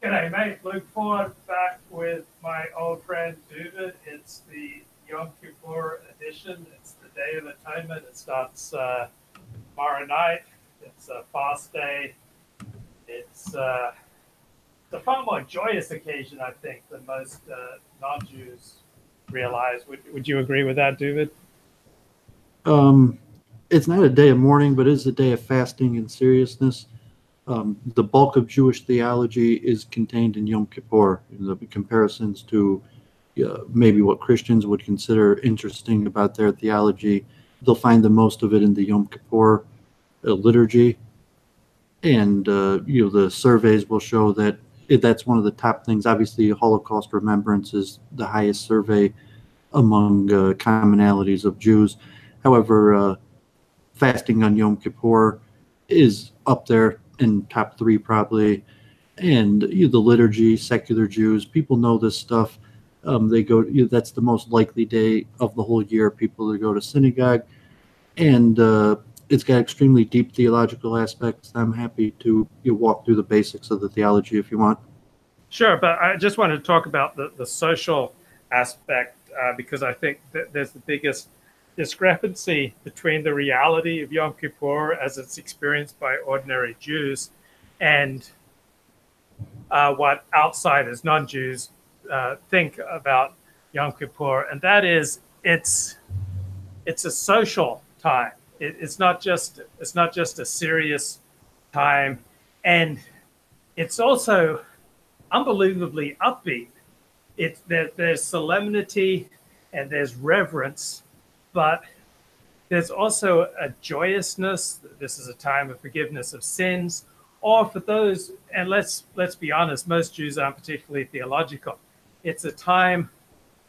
G'day, mate. Luke Ford back with my old friend David. It's the Yom Kippur edition. It's the Day of Atonement. It starts tomorrow night. It's a fast day. It's a far more joyous occasion, I think, than most non-Jews realize. Would you agree with that, David? Um, it's not a day of mourning, but it is a day of fasting and seriousness. The bulk of Jewish theology is contained in Yom Kippur. The comparisons to maybe what Christians would consider interesting about their theology, they'll find the most of it in the Yom Kippur liturgy. And the surveys will show that that's one of the top things. Obviously, Holocaust remembrance is the highest survey among commonalities of Jews. However, fasting on Yom Kippur is up there in top three probably. And the liturgy, secular Jews, people know this stuff. They go. That's the most likely day of the whole year. People to go to synagogue, and it's got extremely deep theological aspects. I'm happy to walk through the basics of the theology if you want. Sure, but I just wanted to talk about the social aspect because I think that there's the biggest discrepancy between the reality of Yom Kippur as it's experienced by ordinary Jews and what outsiders, non-Jews, think about Yom Kippur, and that is it's a social time. It's not just a serious time, and it's also unbelievably upbeat. There's solemnity and there's reverence, but there's also a joyousness. This is a time of forgiveness of sins, or for those, and let's be honest, most Jews aren't particularly theological. It's a time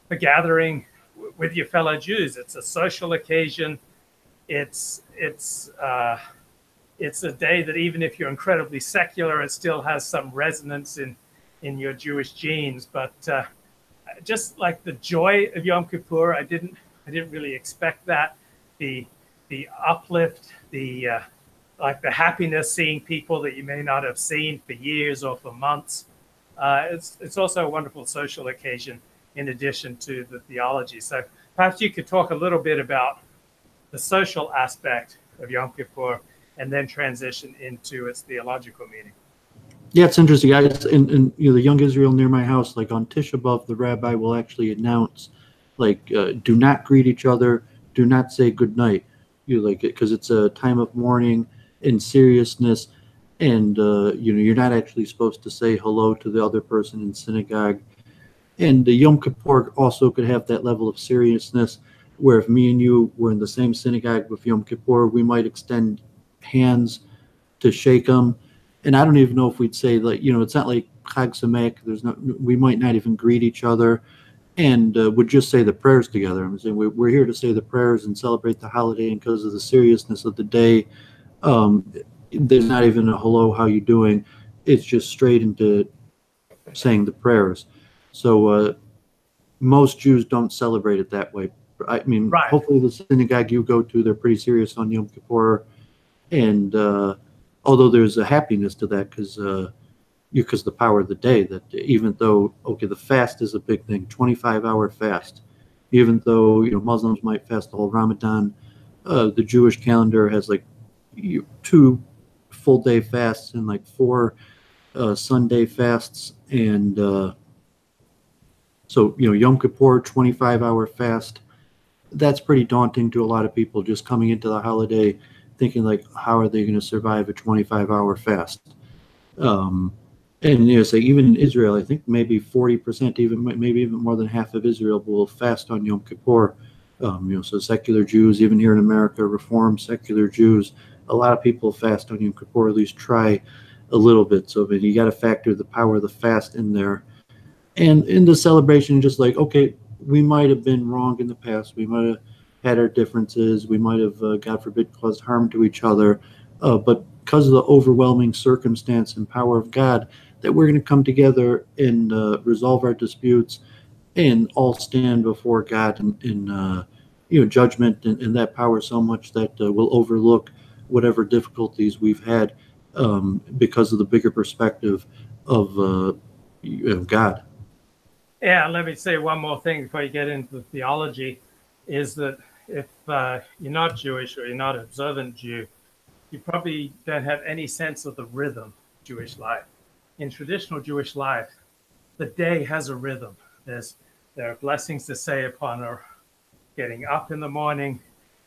for gathering with your fellow Jews. It's a social occasion. It's a day that even if you're incredibly secular, it still has some resonance in your Jewish genes. But just like the joy of Yom Kippur, I didn't really expect that. The uplift, like the happiness, seeing people that you may not have seen for years or for months. It's also a wonderful social occasion in addition to the theology. So perhaps you could talk a little bit about the social aspect of Yom Kippur and then transition into its theological meaning. Yeah, it's interesting. In the Young Israel near my house, like on Tisha B'Av, the rabbi will actually announce, like, do not greet each other, do not say good night. Because it's a time of mourning and seriousness, and you're not actually supposed to say hello to the other person in synagogue. And the Yom Kippur also could have that level of seriousness, where if me and you were in the same synagogue with Yom Kippur, we might extend hands to shake them. And I don't even know if we'd say, like, it's not like Chag Sameach. We might not even greet each other, and would just say the prayers together. I'm saying we're here to say the prayers and celebrate the holiday, and because of the seriousness of the day, there's not even a hello, how you doing? It's just straight into saying the prayers. So most Jews don't celebrate it that way. I mean, Right. Hopefully the synagogue you go to, they're pretty serious on Yom Kippur, and although there's a happiness to that because the power of the day, that even though, the fast is a big thing, 25-hour fast, even though Muslims might fast the whole Ramadan, the Jewish calendar has like 2 full day fasts and like 4 Sunday fasts, and so Yom Kippur, 25-hour fast, that's pretty daunting to a lot of people just coming into the holiday thinking, like, how are they going to survive a 25-hour fast? And say even in Israel, I think maybe 40%, maybe even more than half of Israel will fast on Yom Kippur. So secular Jews, even here in America, Reformed secular Jews, a lot of people fast on Yom Kippur, at least try a little bit. So you got to factor the power of the fast in there. And in the celebration, just like, okay, we might have been wrong in the past. We might have had our differences. We might have, God forbid, caused harm to each other. But because of the overwhelming circumstance and power of God, that we're going to come together and resolve our disputes and all stand before God in judgment and that power so much that we'll overlook whatever difficulties we've had because of the bigger perspective of God. Yeah, let me say one more thing before you get into the theology, is that if you're not Jewish or you're not an observant Jew, you probably don't have any sense of the rhythm of Jewish life. In traditional Jewish life, the day has a rhythm. There are blessings to say upon our getting up in the morning,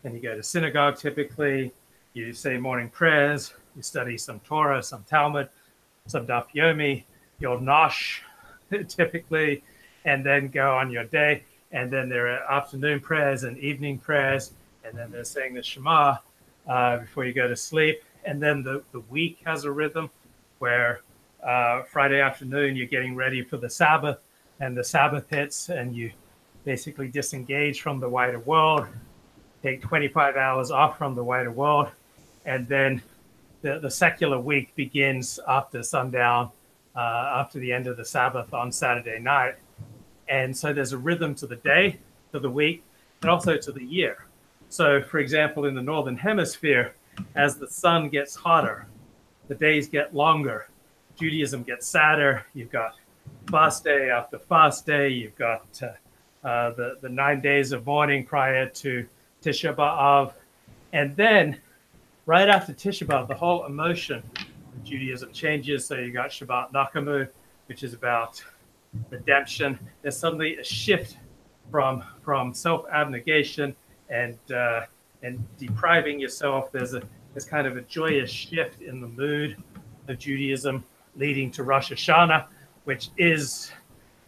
then you go to synagogue typically, you say morning prayers, you study some Torah, some Talmud, some Daf Yomi, you'll nosh typically, and then go on your day. And then there are afternoon prayers and evening prayers, and then they're saying the Shema before you go to sleep. And then the week has a rhythm where Friday afternoon you're getting ready for the Sabbath, and the Sabbath hits, and you basically disengage from the wider world, take 25 hours off from the wider world, and then the secular week begins after sundown, after the end of the Sabbath on Saturday night. And so there's a rhythm to the day, to the week, and also to the year. So, for example, in the Northern Hemisphere, as the sun gets hotter, the days get longer, Judaism gets sadder, you've got fast day after fast day, you've got the 9 days of mourning prior to Tisha B'Av. And then, right after Tisha B'Av, the whole emotion of Judaism changes. So you got Shabbat Nakamu, which is about redemption. There's suddenly a shift from self-abnegation and depriving yourself. There's kind of a joyous shift in the mood of Judaism, leading to Rosh Hashanah, which is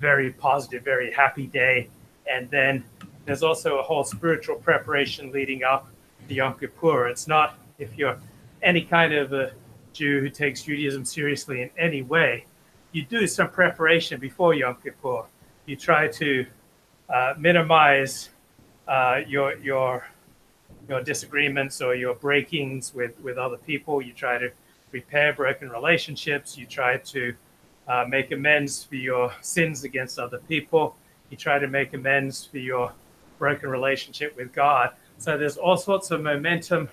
very positive, very happy day. And then there's also a whole spiritual preparation leading up to Yom Kippur. It's not, if you're any kind of a Jew who takes Judaism seriously in any way, you do some preparation before Yom Kippur. You try to minimize your disagreements or your breakings with other people. You try to repair broken relationships. You try to make amends for your sins against other people. You try to make amends for your broken relationship with God. So there's all sorts of momentum.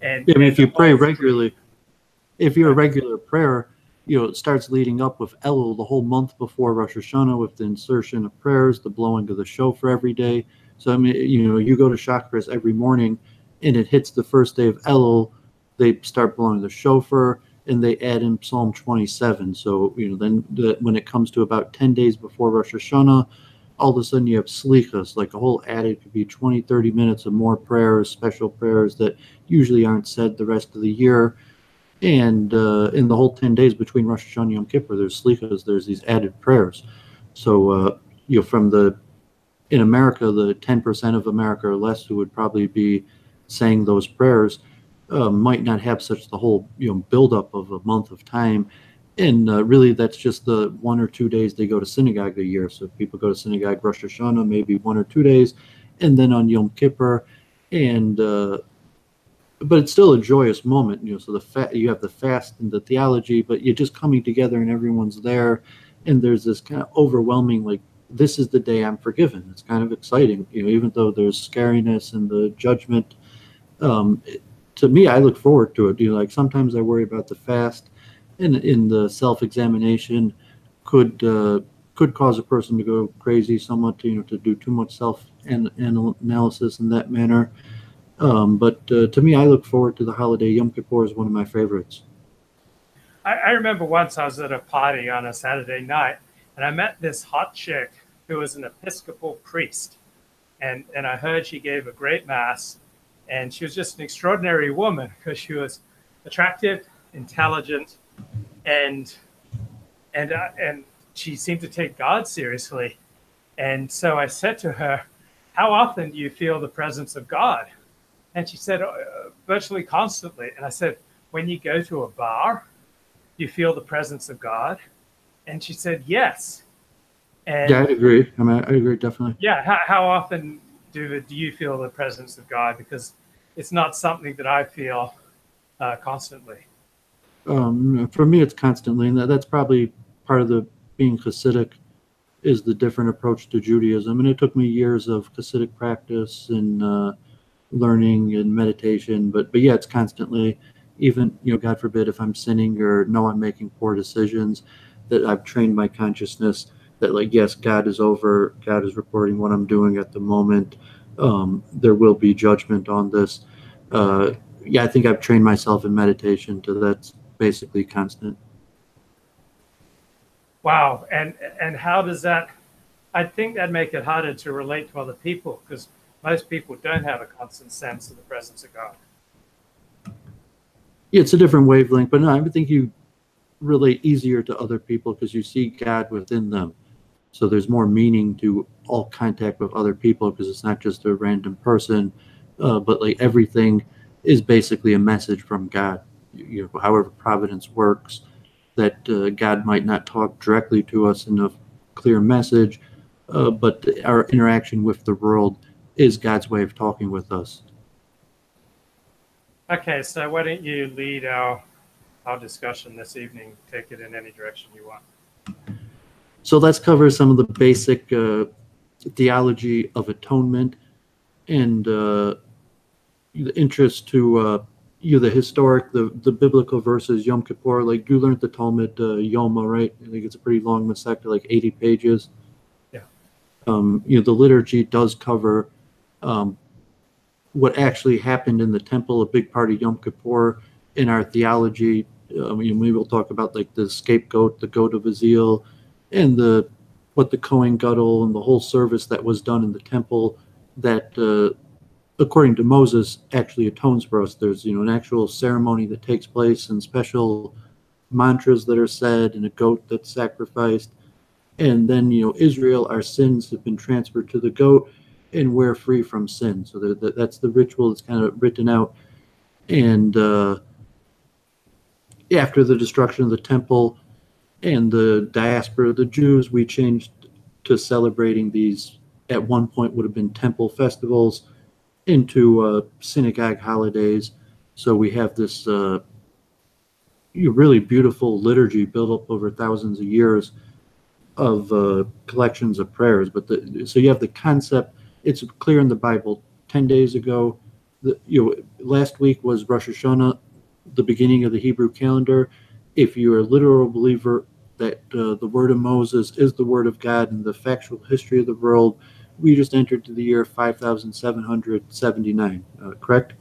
And I mean, if you pray regularly, if you're a regular prayer, it starts leading up with Elul the whole month before Rosh Hashanah, with the insertion of prayers, the blowing of the shofar every day. So I mean, you go to chakras every morning, and it hits the first day of Elul, they start blowing the shofar, and they add in Psalm 27. So then when it comes to about 10 days before Rosh Hashanah, all of a sudden you have slichas, like a whole added, could be 20, 30 minutes of more prayers, special prayers that usually aren't said the rest of the year. And in the whole 10 days between Rosh Hashanah and Yom Kippur, there's slichas, there's these added prayers. So, in America, the 10% of America or less who would probably be saying those prayers might not have such the whole, buildup of a month of time. And really, that's just the 1 or 2 days they go to synagogue a year. So people go to synagogue Rosh Hashanah, maybe 1 or 2 days, and then on Yom Kippur. And but it's still a joyous moment, So you have the fast and the theology, but you're just coming together and everyone's there, and there's this kind of overwhelming, like, this is the day I'm forgiven. It's kind of exciting, even though there's scariness and the judgment. To me, I look forward to it. Like sometimes I worry about the fast, and in the self-examination could cause a person to go crazy somewhat, to do too much self-analysis in that manner. But to me, I look forward to the holiday. Yom Kippur is one of my favorites. I remember once I was at a party on a Saturday night, and I met this hot chick who was an Episcopal priest. And I heard she gave a great mass, and she was just an extraordinary woman because she was attractive, intelligent, and she seemed to take God seriously. And so I said to her, "How often do you feel the presence of God?" And she said, "Virtually constantly." And I said, "When you go to a bar, do you feel the presence of God?" And she said, "Yes." And yeah, I'd agree. I mean, I agree, definitely. Yeah. How often do you feel the presence of God? Because it's not something that I feel constantly. For me, it's constantly, and that's probably part of the being Hasidic is the different approach to Judaism. And it took me years of Hasidic practice and learning and meditation, but yeah, it's constantly, even God forbid if I'm sinning or know I'm making poor decisions, that I've trained my consciousness that, like, yes, God is over, God is reporting what I'm doing at the moment. There will be judgment on this. Yeah, I think I've trained myself in meditation to that's basically constant. Wow. And how does that, I think that'd make it harder to relate to other people because most people don't have a constant sense of the presence of God. Yeah, it's a different wavelength, but no, I would think you relate easier to other people because you see God within them. So there's more meaning to all contact with other people because it's not just a random person, but like everything is basically a message from God. You know, however providence works, that God might not talk directly to us in a clear message, but our interaction with the world is God's way of talking with us. Okay, so why don't you lead our discussion this evening? Take it in any direction you want. So let's cover some of the basic theology of atonement and the interest to the historic, the biblical verses, Yom Kippur. Like, you learned the Talmud, Yoma, right? I think it's a pretty long Masechta, like 80 pages. Yeah. The liturgy does cover what actually happened in the temple, a big part of Yom Kippur. In our theology, we will talk about like the scapegoat, the goat of Azil, and what the Kohen Gadol and the whole service that was done in the temple that, according to Moses, actually atones for us. There's an actual ceremony that takes place and special mantras that are said and a goat that's sacrificed. And then, Israel, our sins have been transferred to the goat and we're free from sin. So that's the ritual that's kind of written out. And after the destruction of the temple and the diaspora of the Jews, we changed to celebrating these, at one point would have been temple festivals, into synagogue holidays. So we have this really beautiful liturgy built up over thousands of years of collections of prayers. But so you have the concept. It's clear in the Bible. 10 days ago, last week was Rosh Hashanah, the beginning of the Hebrew calendar. If you're a literal believer that the word of Moses is the word of God and the factual history of the world, we just entered to the year 5779, correct?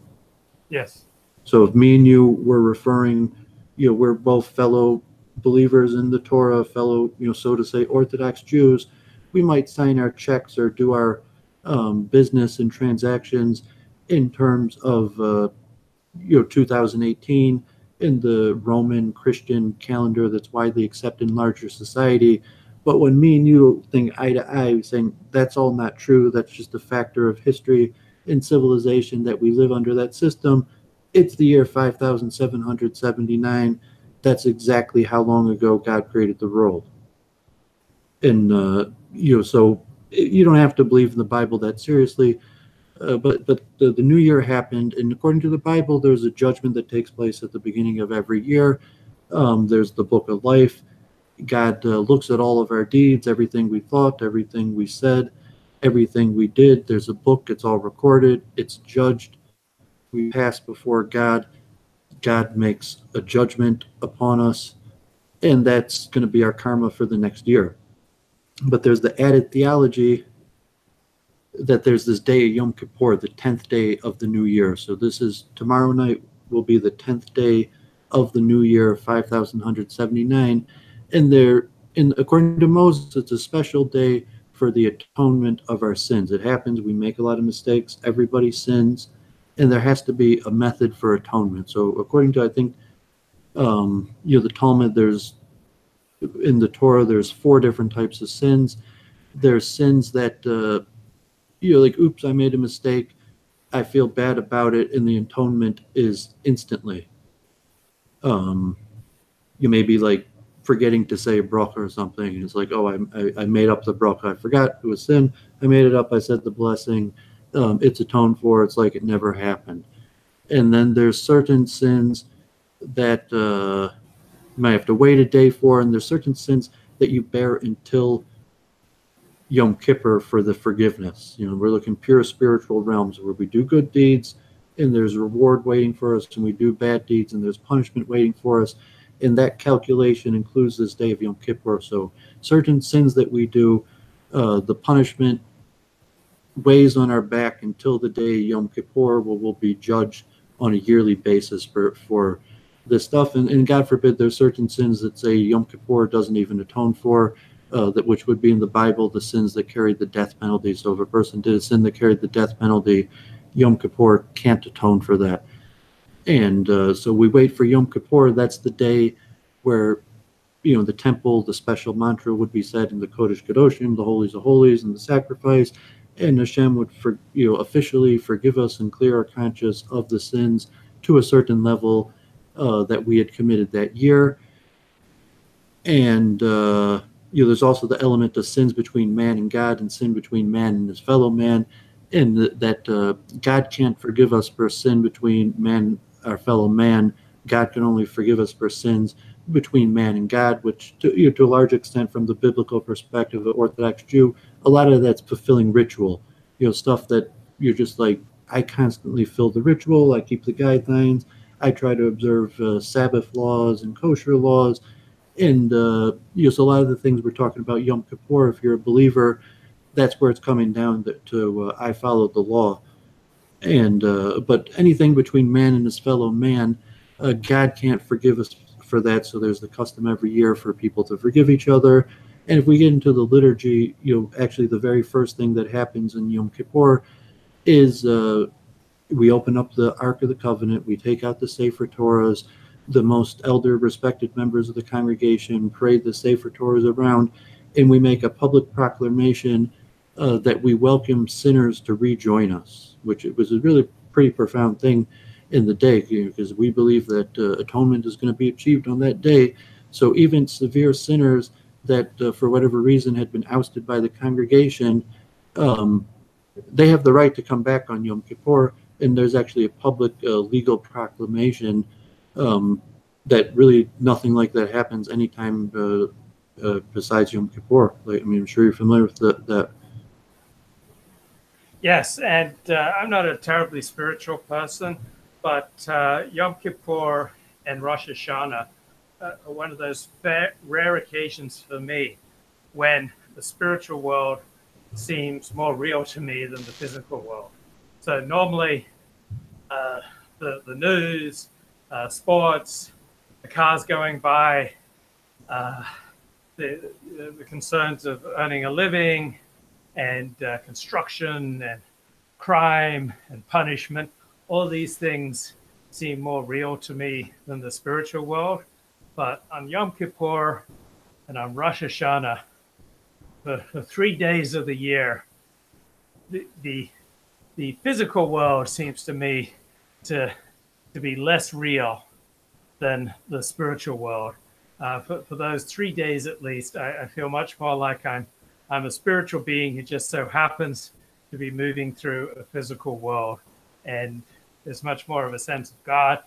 Yes. So if me and you were referring, we're both fellow believers in the Torah, fellow, so to say, Orthodox Jews, we might sign our checks or do our business and transactions in terms of 2018 in the Roman Christian calendar that's widely accepted in larger society. But when me and you think eye to eye, saying that's all not true, that's just a factor of history and civilization that we live under that system, it's the year 5779. That's exactly how long ago God created the world. And so you don't have to believe in the Bible that seriously. But the new year happened, and according to the Bible, there's a judgment that takes place at the beginning of every year. There's the book of life. God looks at all of our deeds, everything we thought, everything we said, everything we did. There's a book. It's all recorded. It's judged. We pass before God. God makes a judgment upon us, and that's going to be our karma for the next year. But there's the added theology that there's this day of Yom Kippur, the 10th day of the new year. So this is tomorrow night will be the 10th day of the new year, 5179. And according to Moses, it's a special day for the atonement of our sins. It happens, we make a lot of mistakes, everybody sins, and there has to be a method for atonement. So according to, I think, the Talmud, in the Torah, there's 4 different types of sins. There's sins that like, oops, I made a mistake, I feel bad about it, and the atonement is instantly. You may be like forgetting to say a bracha or something, and it's like, oh, I made up the bracha, I forgot, it was sin, I made it up, I said the blessing, it's atoned for, it's like it never happened. And then there's certain sins that you might have to wait a day for, and there's certain sins that you bear until Yom Kippur for the forgiveness. We're looking pure spiritual realms where we do good deeds and there's reward waiting for us, and we do bad deeds and there's punishment waiting for us. and that calculation includes this day of Yom Kippur. So certain sins that we do, the punishment weighs on our back until the day Yom Kippur, where we'll be judged on a yearly basis for this stuff. And God forbid, there's certain sins that say Yom Kippur doesn't even atone for, that which would be in the Bible, the sins that carried the death penalty. So if a person did a sin that carried the death penalty, Yom Kippur can't atone for that. And so we wait for Yom Kippur. That's the day where, the temple, the special mantra would be said in the Kodesh Kadoshim, the Holies of Holies, and the sacrifice. And Hashem would, officially forgive us and clear our conscience of the sins to a certain level that we had committed that year. And there's also the element of sins between man and God, and sin between man and his fellow man, and that God can't forgive us for sin between man, our fellow man. God can only forgive us for sins between man and God, which to a large extent, from the biblical perspective of Orthodox Jew, a lot of that's fulfilling ritual, stuff that you're just like, I constantly fill the ritual, I keep the guidelines, I try to observe Sabbath laws and kosher laws, and so a lot of the things we're talking about Yom Kippur, if you're a believer, that's where it's coming down to I follow the law. And but anything between man and his fellow man, God can't forgive us for that. So there's the custom every year for people to forgive each other. And if we get into the liturgy, actually the very first thing that happens in Yom Kippur is we open up the Ark of the Covenant, we take out the Sefer Torahs, the most elder respected members of the congregation parade the Sefer Torahs around, and we make a public proclamation that we welcome sinners to rejoin us, which it was a really pretty profound thing in the day, because we believe that atonement is going to be achieved on that day. So even severe sinners that for whatever reason had been ousted by the congregation, they have the right to come back on Yom Kippur, and there's actually a public legal proclamation that really nothing like that happens anytime besides Yom Kippur. I'm sure you're familiar with that. Yes, and I'm not a terribly spiritual person, but Yom Kippur and Rosh Hashanah are one of those rare occasions for me when the spiritual world seems more real to me than the physical world. So normally the news, sports, the cars going by, the concerns of earning a living, and construction and crime and punishment, all these things seem more real to me than the spiritual world. But on Yom Kippur and on Rosh Hashanah, the 3 days of the year, the physical world seems to me to be less real than the spiritual world. For those 3 days at least, I feel much more like I'm a spiritual being who just so happens to be moving through a physical world, and there's much more of a sense of God.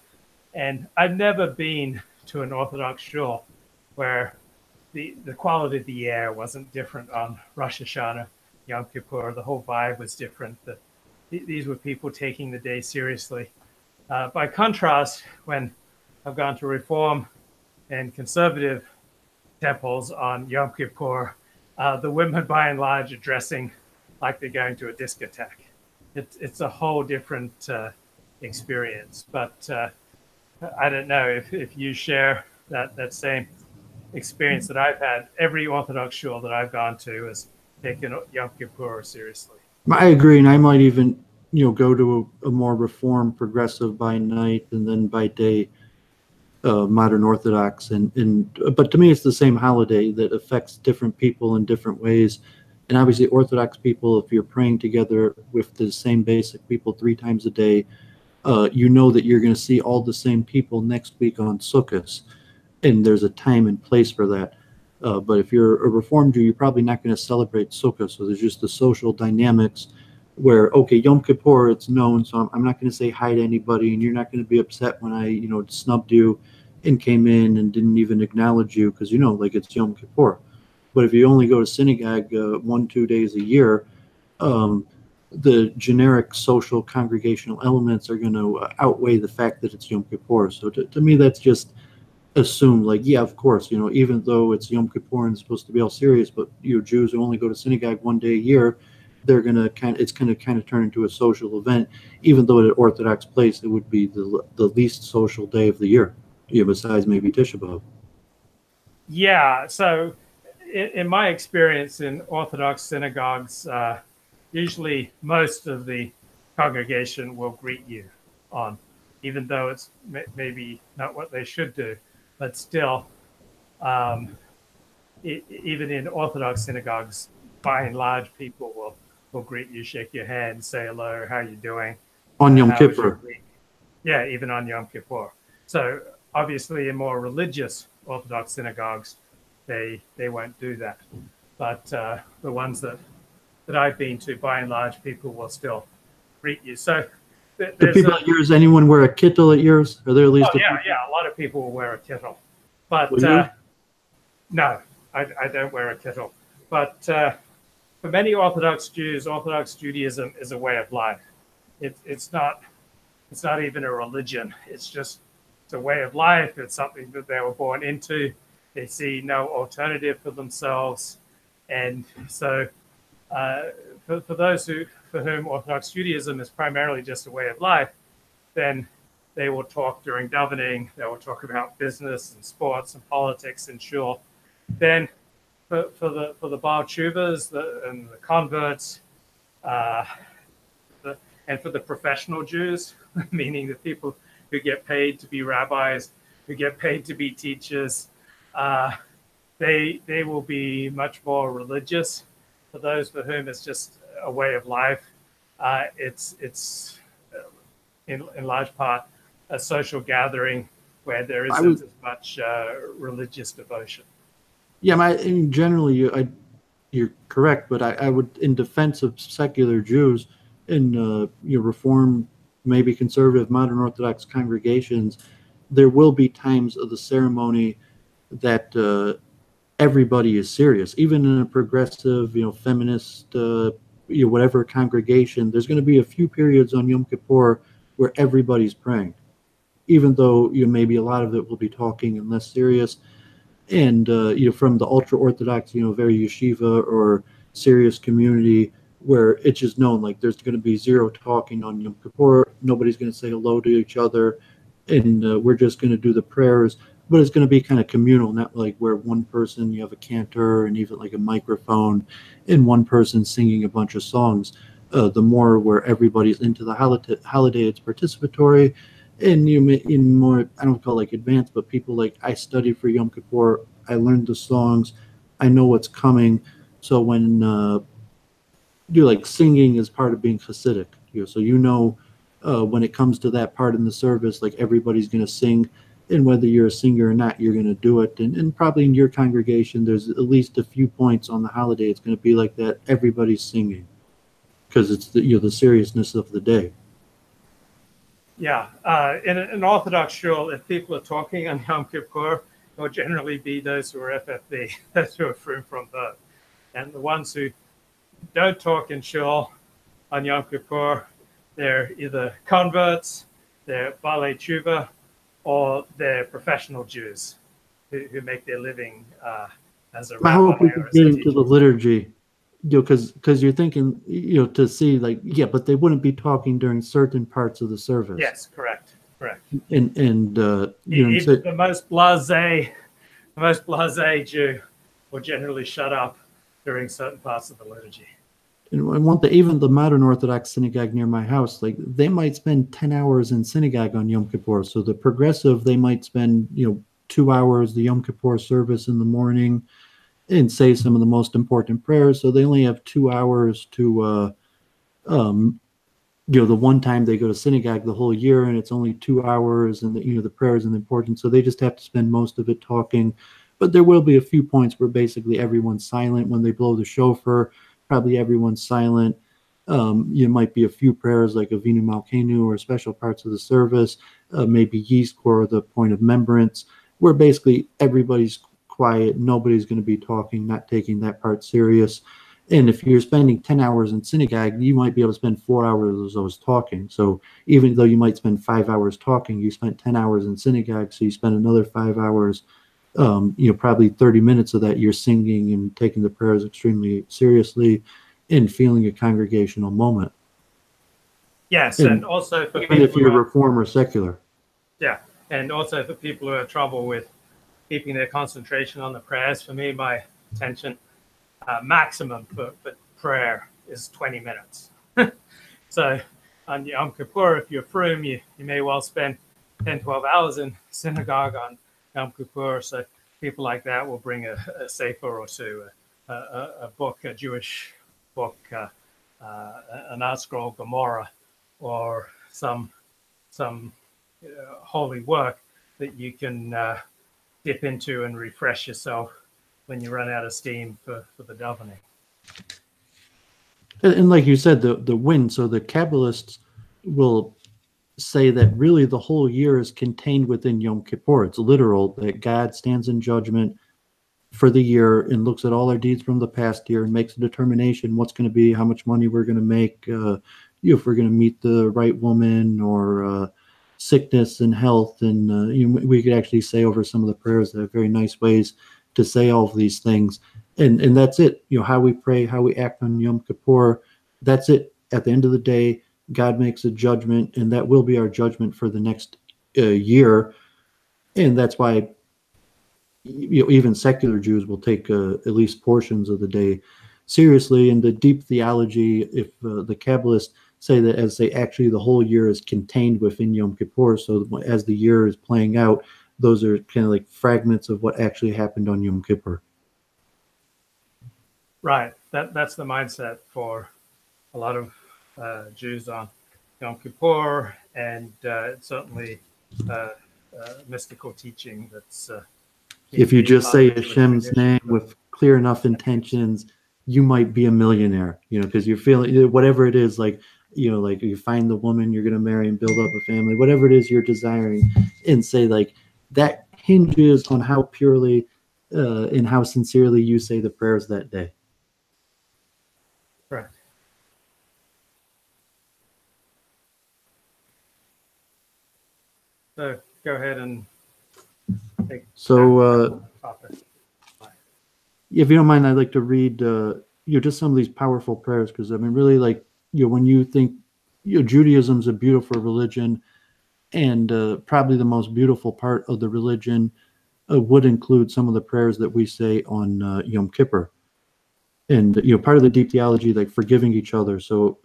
And I've never been to an Orthodox shul where the quality of the air wasn't different on Rosh Hashanah, Yom Kippur. The whole vibe was different. These were people taking the day seriously. By contrast, when I've gone to Reform and conservative temples on Yom Kippur, the women, by and large, are dressing like they're going to a discotheque. It's a whole different experience. But I don't know if you share that same experience that I've had. Every Orthodox shul that I've gone to has taken Yom Kippur seriously. I agree, and I might even go to a more Reform progressive by night and then by day modern Orthodox, but to me it's the same holiday that affects different people in different ways. And obviously Orthodox people, if you're praying together with the same basic people 3 times a day, that you're going to see all the same people next week on Sukkot, and there's a time and place for that. But if you're a Reformed Jew, you're probably not going to celebrate Sukkot, so there's just the social dynamics where, okay, Yom Kippur, it's known, so I'm not going to say hi to anybody, and you're not going to be upset when I, snubbed you and came in and didn't even acknowledge you because, it's Yom Kippur. But if you only go to synagogue 1-2 days a year, the generic social congregational elements are going to outweigh the fact that it's Yom Kippur. So to me, that's just assume like, yeah, of course, even though it's Yom Kippur and it's supposed to be all serious, but Jews who only go to synagogue one day a year, it's gonna kind of turn into a social event, even though at an Orthodox place it would be the least social day of the year, besides maybe Tisha B'av. Yeah. So, in my experience in Orthodox synagogues, usually most of the congregation will greet you on, even though it's maybe not what they should do, but still, um, even in Orthodox synagogues, by and large, people will greet you, shake your hand, say hello, how you doing, On Yom how was your Kippur. week? Yeah, even on Yom Kippur. So obviously, in more religious Orthodox synagogues, they won't do that. But the ones that I've been to, by and large, people will still greet you. So Do there's people at yours, anyone wear a kittel at yours? Are there at least yeah, a lot of people will wear a kittel, but Will you? no, I don't wear a kittel. But for many Orthodox Jews, Orthodox Judaism is a way of life. It's not even a religion. It's a way of life. It's something that they were born into. They see no alternative for themselves, and so for those for whom Orthodox Judaism is primarily just a way of life, then they will talk during davening. They will talk about business and sports and politics and shul. Then for the Baal Tshuvas and the converts, and for the professional Jews, meaning the people who get paid to be rabbis, who get paid to be teachers, they will be much more religious. For those for whom it's just a way of life, it's in large part a social gathering where there isn't as much religious devotion. Yeah, generally, you're correct, but I would, in defense of secular Jews in Reform, maybe conservative, modern Orthodox congregations, there will be times of the ceremony that everybody is serious. Even in a progressive, feminist, whatever congregation, there's going to be a few periods on Yom Kippur where everybody's praying, even though maybe a lot of it will be talking and less serious. And from the ultra Orthodox, very yeshiva or serious community, where it's just known like there's going to be zero talking on Yom Kippur. Nobody's going to say hello to each other, and we're just going to do the prayers. But it's going to be kind of communal, not like where one person, you have a cantor and even like a microphone, and one person singing a bunch of songs. The more where everybody's into the holiday, it's participatory. And in more, I don't call it like advanced, but people like, I studied for Yom Kippur, I learned the songs, I know what's coming. So when like singing is part of being Hasidic, so when it comes to that part in the service, like everybody's going to sing, and whether you're a singer or not, you're going to do it. And probably in your congregation, there's at least a few points on the holiday it's going to be like that. Everybody's singing because it's the seriousness of the day. Yeah, in an Orthodox shul, if people are talking on Yom Kippur, it will generally be those who are FFB, those who are free from birth. And the ones who don't talk in shul on Yom Kippur, they're either converts, they're Baalei Tshuva, or they're professional Jews who make their living as a rabbi. I hope we can get into the liturgy. Because you're thinking, to see like, yeah, but they wouldn't be talking during certain parts of the service. Yes, correct. And even the most blasé Jew will generally shut up during certain parts of the liturgy. And even the modern Orthodox synagogue near my house, like they might spend 10 hours in synagogue on Yom Kippur. So the progressive, they might spend 2 hours the Yom Kippur service in the morning, and say some of the most important prayers. So they only have 2 hours to, the one time they go to synagogue the whole year, and it's only 2 hours, and the prayers and the importance. So they just have to spend most of it talking. But there will be a few points where basically everyone's silent when they blow the shofar. Probably everyone's silent. You might be a few prayers like Avinu Malkeinu or special parts of the service, maybe Yizkor, the point of remembrance, where basically everybody's quiet, nobody's going to be talking, not taking that part serious. And if you're spending 10 hours in synagogue, you might be able to spend 4 hours of those talking. So even though you might spend 5 hours talking, you spent 10 hours in synagogue, so you spend another 5 hours. Probably 30 minutes of that you're singing and taking the prayers extremely seriously and feeling a congregational moment. Yes, and also for even if you're Reform or secular. Yeah, and also for people who have trouble with keeping their concentration on the prayers, for me, my attention maximum for prayer is 20 minutes. So on Yom Kippur, if you're frum, you may well spend 10, 12 hours in synagogue on Yom Kippur. So people like that will bring a sefer or two, a book, a Jewish book, an art scroll, Gomorrah, or some holy work that you can dip into and refresh yourself when you run out of steam for the davening. And like you said, the wind, so the Kabbalists will say that really the whole year is contained within Yom Kippur. It's literal, that God stands in judgment for the year and looks at all our deeds from the past year and makes a determination what's going to be, how much money we're going to make, if we're going to meet the right woman, or sickness and health. And we could actually say over some of the prayers that have very nice ways to say all of these things. And that's it. How we pray, how we act on Yom Kippur, that's it. At the end of the day, God makes a judgment, and that will be our judgment for the next year. And that's why even secular Jews will take at least portions of the day seriously. And the deep theology, if the Kabbalists say that as they actually the whole year is contained within Yom Kippur, so as the year is playing out, those are kind of like fragments of what actually happened on Yom Kippur. Right. That's the mindset for a lot of Jews on Yom Kippur, and it's certainly mystical teaching that's if you just say Hashem's name with clear enough intentions, you might be a millionaire, because you're feeling whatever it is, like you find the woman you're going to marry and build up a family, whatever it is you're desiring, and say like that hinges on how purely and how sincerely you say the prayers that day. Right. So go ahead and take if you don't mind, I'd like to read just some of these powerful prayers, because really, like, when you think Judaism's a beautiful religion, and probably the most beautiful part of the religion would include some of the prayers that we say on Yom Kippur. And part of the deep theology, like forgiving each other. So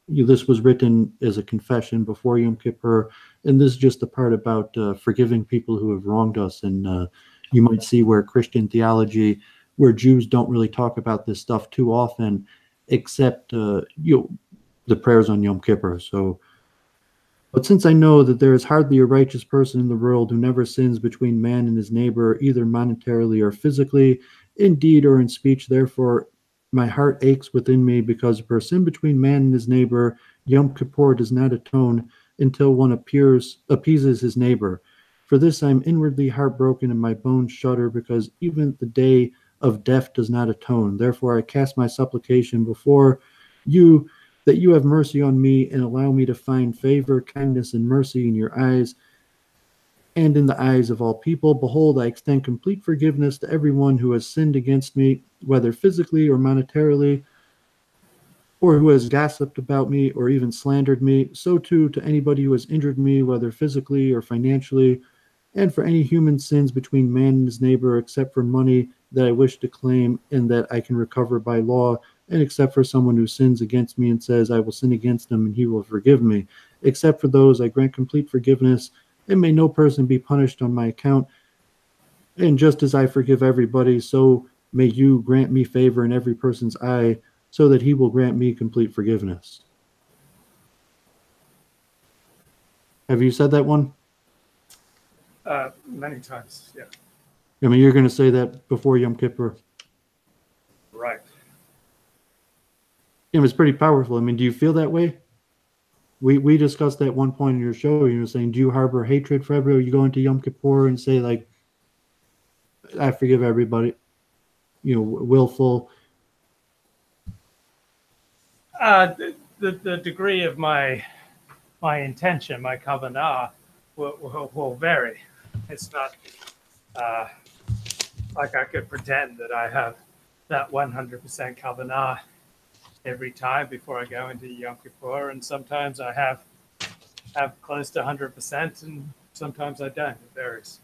this was written as a confession before Yom Kippur, and this is just the part about forgiving people who have wronged us. And you might see where Christian theology, where Jews don't really talk about this stuff too often, except the prayers on Yom Kippur. So, but since I know that there is hardly a righteous person in the world who never sins between man and his neighbor, either monetarily or physically, in deed or in speech, therefore my heart aches within me, because for sin between man and his neighbor, Yom Kippur does not atone until one appeases his neighbor. For this I am inwardly heartbroken, and my bones shudder, because even the day of death does not atone. Therefore I cast my supplication before you, that you have mercy on me and allow me to find favor, kindness, and mercy in your eyes and in the eyes of all people. Behold, I extend complete forgiveness to everyone who has sinned against me, whether physically or monetarily, or who has gossiped about me or even slandered me. So too to anybody who has injured me, whether physically or financially, and for any human sins between man and his neighbor, except for money that I wish to claim and that I can recover by law, and except for someone who sins against me and says, I will sin against him and he will forgive me. Except for those, I grant complete forgiveness, and may no person be punished on my account. And just as I forgive everybody, so may you grant me favor in every person's eye, so that he will grant me complete forgiveness. Have you said that one? Many times, yeah. You're going to say that before Yom Kippur. Right. It's pretty powerful. Do you feel that way? We discussed that one point in your show. You were saying, do you harbor hatred for everybody? Or you go into Yom Kippur and say, like, I forgive everybody, willful. The degree of my intention, my kavanah, will vary. It's not like I could pretend that I have that 100% kavanah every time before I go into Yom Kippur, and sometimes I have close to 100%, and sometimes I don't. It varies.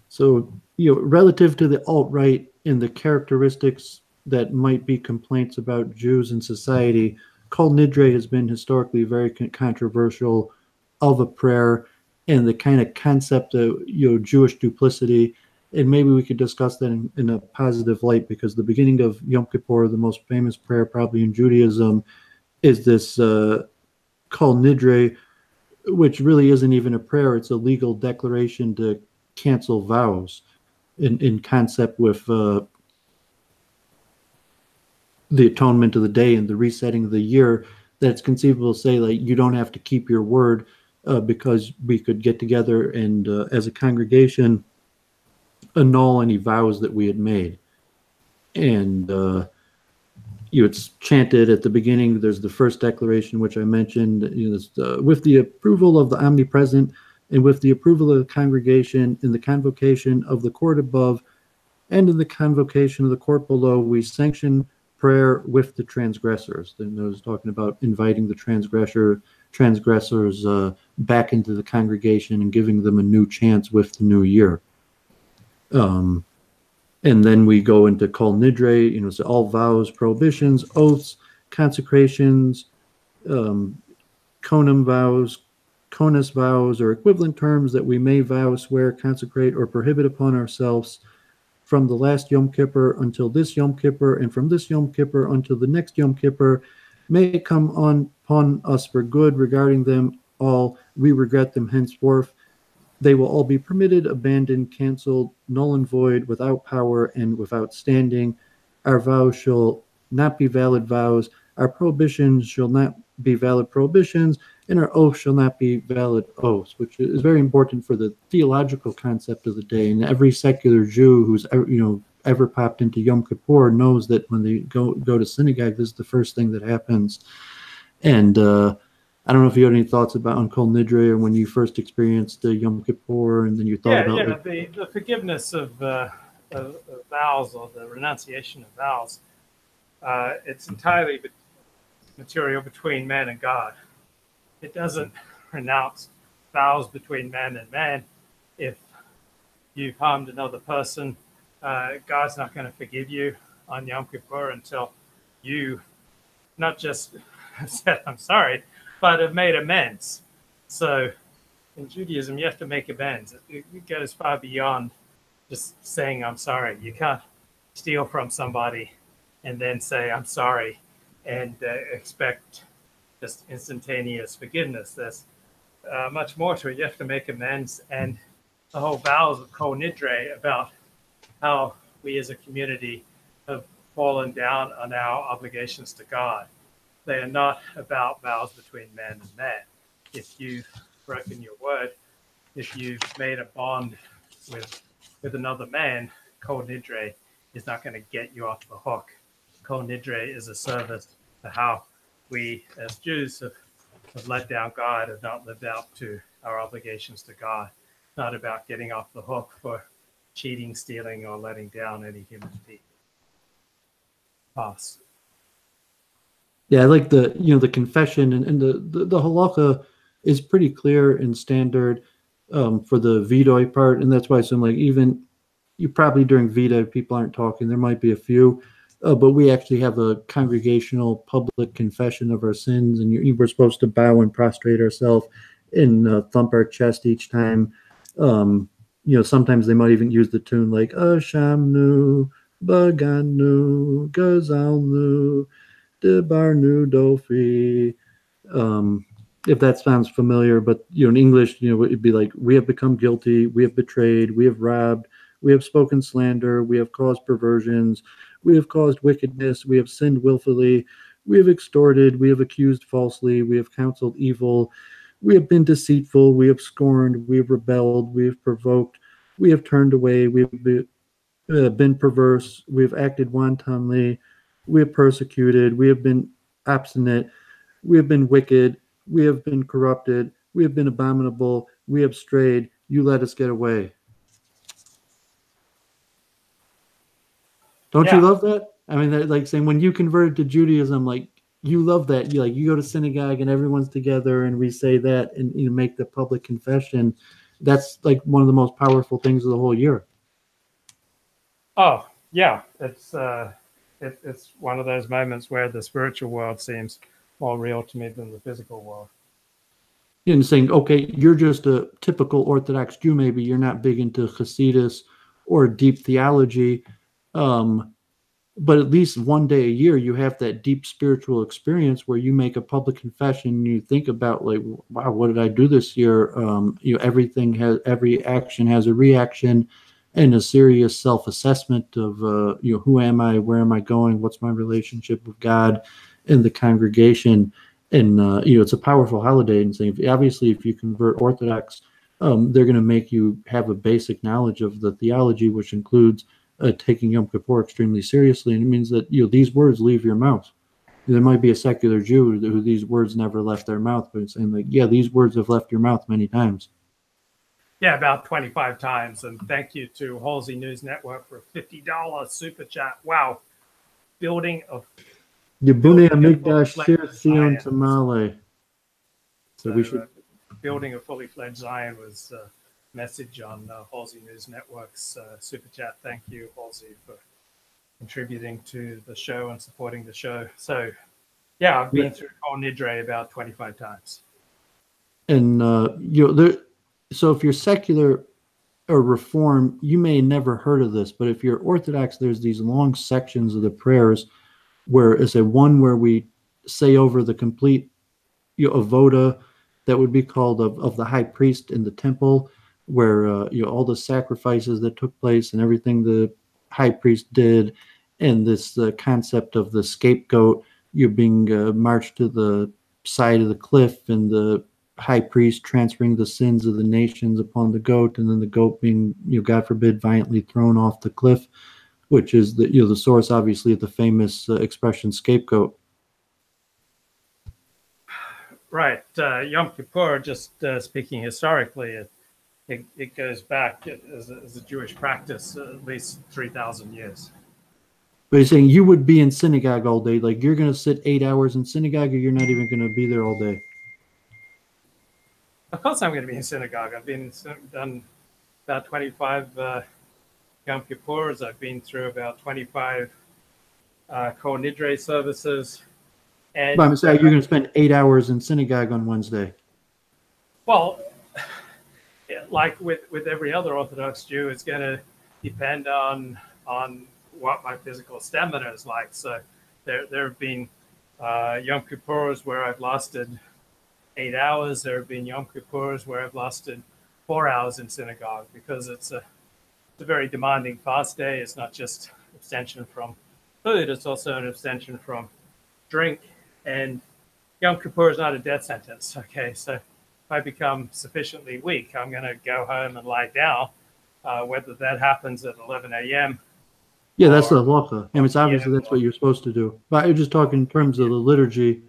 So, relative to the alt-right and the characteristics that might be complaints about Jews in society, Kol Nidre has been historically very controversial of a prayer and the kind of concept of Jewish duplicity. And maybe we could discuss that in a positive light, because the beginning of Yom Kippur, the most famous prayer probably in Judaism, is this Kol Nidre, which really isn't even a prayer. It's a legal declaration to cancel vows in concept with the atonement of the day and the resetting of the year, that it's conceivable to say, like, you don't have to keep your word because we could get together and as a congregation annul any vows that we had made. And it's chanted at the beginning. There's the first declaration, which I mentioned, with the approval of the omnipresent and with the approval of the congregation, in the convocation of the court above and in the convocation of the court below, we sanction prayer with the transgressors. Then I was talking about inviting the transgressors back into the congregation and giving them a new chance with the new year. And then we go into Kol Nidre, so all vows, prohibitions, oaths, consecrations, konam vows, konus vows, or equivalent terms that we may vow, swear, consecrate, or prohibit upon ourselves from the last Yom Kippur until this Yom Kippur, and from this Yom Kippur until the next Yom Kippur, may come upon us for good. Regarding them all, we regret them henceforth. They will all be permitted, abandoned, canceled, null and void, without power and without standing. Our vows shall not be valid vows. Our prohibitions shall not be valid prohibitions, and our oaths shall not be valid oaths, which is very important for the theological concept of the day. And every secular Jew who's ever popped into Yom Kippur knows that when they go to synagogue, this is the first thing that happens. And I don't know if you had any thoughts about on Kol Nidre, or when you first experienced Yom Kippur, and then you thought about the forgiveness of vows, or the renunciation of vows. It's entirely material between man and God. It doesn't renounce vows between man and man. If you've harmed another person, God's not going to forgive you on Yom Kippur until you not just have said, I'm sorry, but have made amends. So in Judaism, you have to make amends. It goes far beyond just saying, I'm sorry. You can't steal from somebody and then say, I'm sorry, and expect just instantaneous forgiveness. There's much more to it. You have to make amends. And the whole vows of Kol Nidre about how we as a community have fallen down on our obligations to God. They are not about vows between man and man. If you've broken your word, if you've made a bond with another man, Kol Nidre is not going to get you off the hook. Kol Nidre is a service to how we as Jews have let down God, have not lived out to our obligations to God. It's not about getting off the hook for cheating, stealing, or letting down any human being. Pass. Yeah, I like the confession, and the halakha is pretty clear and standard for the vidoi part, and that's why some, like, even you probably during Vida people aren't talking. There might be a few, but we actually have a congregational public confession of our sins, and we're supposed to bow and prostrate ourselves and thump our chest each time. Sometimes they might even use the tune like Ashamnu, Baganu, Gazalnu, Debarnu Dofi, if that sounds familiar. But in English, it'd be like, we have become guilty, we have betrayed, we have robbed, we have spoken slander, we have caused perversions, we have caused wickedness, we have sinned willfully, we have extorted, we have accused falsely, we have counseled evil, we have been deceitful, we have scorned, we have rebelled, we have provoked, we have turned away, we have been perverse, we have acted wantonly, We have persecuted, we have been obstinate, we have been wicked, we have been corrupted, we have been abominable, we have strayed, you let us get away. Don't you Yeah. love that? I mean, like saying when you converted to Judaism, like you love that. You go to synagogue and everyone's together and we say that and make the public confession. That's like one of the most powerful things of the whole year. Oh, yeah. It's one of those moments where the spiritual world seems more real to me than the physical world. And saying, okay, you're just a typical Orthodox Jew. Maybe you're not big into Hasidus or deep theology. But at least one day a year you have that deep spiritual experience where you make a public confession and you think about like, wow, what did I do this year? Every action has a reaction and a serious self-assessment of who am I, where am I going, what's my relationship with God and the congregation. And it's a powerful holiday. And saying, obviously if you convert Orthodox, they're going to make you have a basic knowledge of the theology, which includes taking Yom Kippur extremely seriously, and it means that these words leave your mouth. There might be a secular Jew who these words never left their mouth, but it's saying like, yeah, these words have left your mouth many times. Yeah, about 25 times. And thank you to Halsey News Network for a $50 super chat. Wow, building a Yebune building a Amigdash fully Shir fledged Sion Zion. Tamale. So we should building a fully fledged Zion was a message on Halsey News Network's super chat. Thank you, Halsey, for contributing to the show and supporting the show. So, yeah, I've been through Kol Nidre about 25 times. And so if you're secular or Reform, you may never heard of this, but if you're Orthodox, there's these long sections of the prayers where it's a one where we say over the complete avoda that would be called of the high priest in the temple, where all the sacrifices that took place and everything the high priest did, and this concept of the scapegoat, you're being marched to the side of the cliff, and the high priest transferring the sins of the nations upon the goat, and then the goat being, God forbid, violently thrown off the cliff, which is the source, obviously, of the famous expression scapegoat. Right. Yom Kippur, just speaking historically, it goes back as a Jewish practice at least 3,000 years. But he's saying you would be in synagogue all day. Like you're going to sit 8 hours in synagogue, or you're not even going to be there all day. Of course I'm going to be in synagogue. I've done about 25 Yom Kippurs. I've been through about 25 Kol Nidre services. And but I'm saying you're going to spend 8 hours in synagogue on Wednesday. Well, like with every other Orthodox Jew, it's going to depend on what my physical stamina is like. So there have been Yom Kippurs where I've lasted 8 hours. There have been Yom Kippurs where I've lasted 4 hours in synagogue, because it's a very demanding fast day. It's not just abstention from food, it's also an abstention from drink. And Yom Kippur is not a death sentence. Okay, so if I become sufficiently weak, I'm going to go home and lie down, whether that happens at 11 a.m. Yeah, that's the halacha. I mean, it's obviously that's what you're supposed to do. But I was just talking in terms of the liturgy,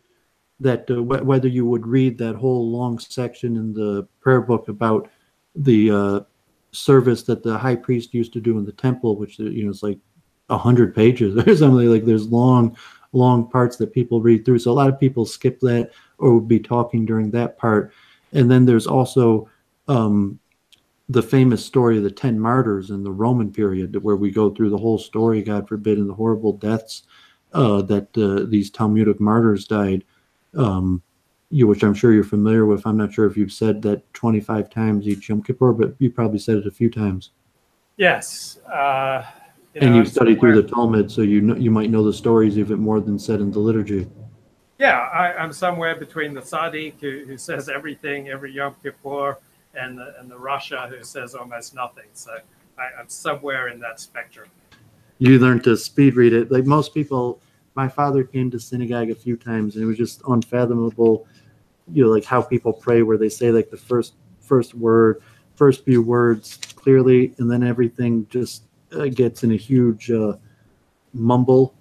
that whether you would read that whole long section in the prayer book about the service that the high priest used to do in the temple, which is like 100 pages or something. Like there's long parts that people read through. So a lot of people skip that or would be talking during that part. And then there's also the famous story of the 10 martyrs in the Roman period, where we go through the whole story, God forbid, and the horrible deaths that these Talmudic martyrs died, which I'm sure you're familiar with. I'm not sure if you've said that 25 times each Yom Kippur, but you probably said it a few times. Yes. And you've studied through the Talmud, so you might know the stories even more than said in the liturgy. Yeah, I'm somewhere between the Tzaddik who says everything every Yom Kippur, and the Rasha who says almost nothing. So I'm somewhere in that spectrum. You learned to speed read it. Like most people, my father came to synagogue a few times, and it was just unfathomable, like how people pray, where they say like the first few words clearly, and then everything just gets in a huge mumble.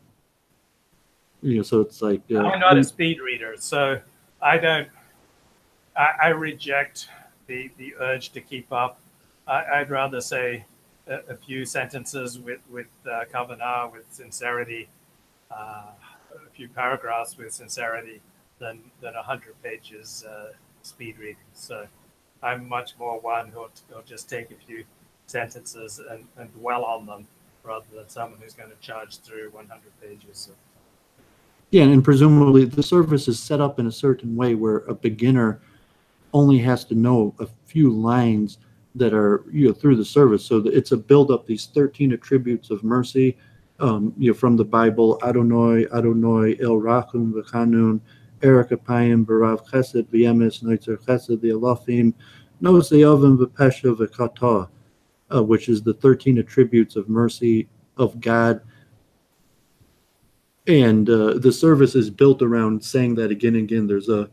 So it's like I'm not a speed reader, so I don't. I reject the urge to keep up. I'd rather say a few sentences with kavanah, with sincerity, a few paragraphs with sincerity, than 100 pages speed reading. So I'm much more one who'll just take a few sentences and dwell on them, rather than someone who's going to charge through 100 pages. Yeah, and presumably the service is set up in a certain way where a beginner only has to know a few lines that are through the service. So it's a build up these 13 attributes of mercy, from the Bible: Adonai, Adonai, El Rachum v'Chanun, Erech Apayim, Barav Chesed, V'Yemes, Noitzer Chesed, V'Elafim, Nos Eovim v'Pesha v'Kata, which is the 13 attributes of mercy of God. And the service is built around saying that again and again. There's a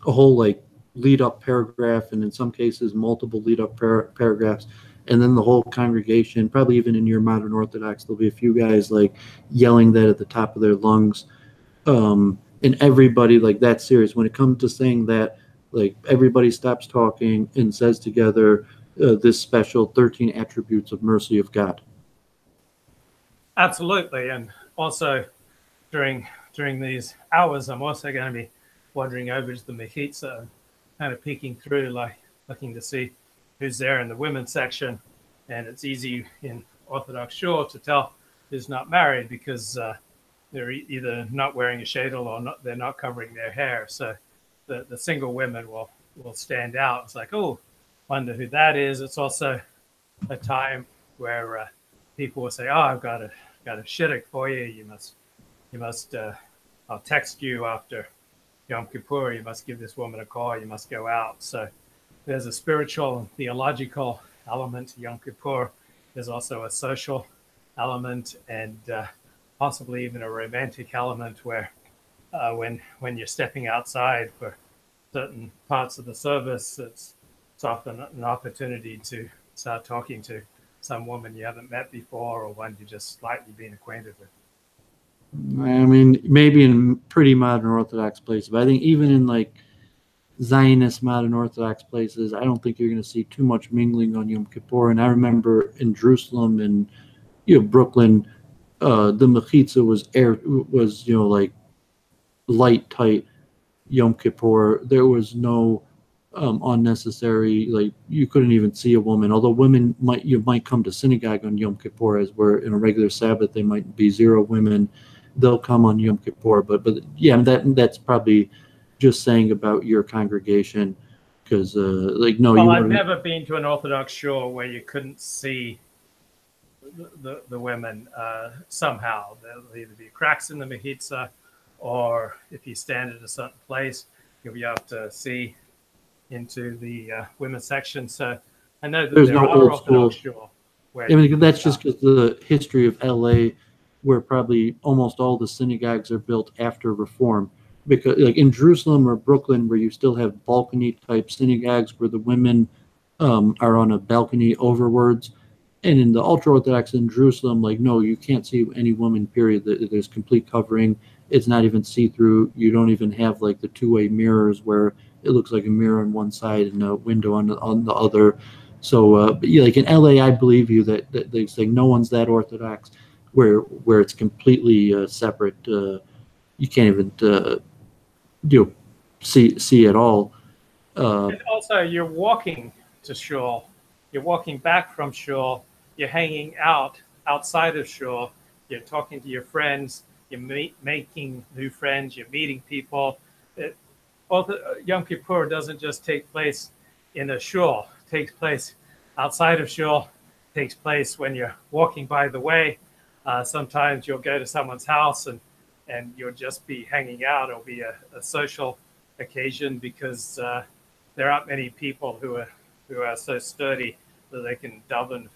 whole like lead up paragraph, and in some cases multiple lead up paragraphs, and then the whole congregation, probably even in your modern Orthodox, there'll be a few guys like yelling that at the top of their lungs, and everybody, like, that's serious when it comes to saying that. Like, everybody stops talking and says together this special 13 attributes of mercy of God. Absolutely. And also during these hours, I'm also going to be wandering over to the Mechitza, kind of peeking through, like looking to see who's there in the women's section. And it's easy in Orthodox shul to tell who's not married, because they're either not wearing a shadel or they're not covering their hair. So the single women will stand out. It's like, oh, wonder who that is. It's also a time where people will say, oh, I've got a shidduch for you. You must. I'll text you after Yom Kippur. You must give this woman a call. You must go out. So there's a spiritual and theological element to Yom Kippur. There's also a social element, and possibly even a romantic element, where when you're stepping outside for certain parts of the service, it's often an opportunity to start talking to some woman you haven't met before, or one you've just slightly been acquainted with. I mean, maybe in pretty modern Orthodox places, but I think even in like Zionist modern Orthodox places, I don't think you're going to see too much mingling on Yom Kippur. And I remember in Jerusalem and Brooklyn, the Mechitza was like light, tight Yom Kippur. There was no unnecessary, like, you couldn't even see a woman. Although women might come to synagogue on Yom Kippur, as where in a regular Sabbath they might be 0 women. They'll come on Yom Kippur, but yeah, that's probably just saying about your congregation, because no. Well, I've never been to an Orthodox shul where you couldn't see the women somehow. There'll either be cracks in the Mechitza, or if you stand at a certain place, you'll be able to see into the women's section. So I know that there are Orthodox shul where that's just because the history of LA, where probably almost all the synagogues are built after Reform. Because like in Jerusalem or Brooklyn, where you still have balcony type synagogues where the women are on a balcony overwards, and in the ultra Orthodox in Jerusalem, like, no, you can't see any woman, period. There's complete covering. It's not even see-through. You don't even have like the 2-way mirrors where it looks like a mirror on one side and a window on the other. So, but yeah, like in LA, I believe you that they say no one's that Orthodox, where it's completely separate. You can't even see at all. And also, you're walking to shul. You're walking back from shul. You're hanging outside of shul. You're talking to your friends. You're making new friends. You're meeting people. Yom Kippur doesn't just take place in a shul. It takes place outside of shul. It takes place when you're walking by the way. Sometimes you'll go to someone's house and you'll just be hanging out. It'll be a social occasion, because there aren't many people who are so sturdy that they can daven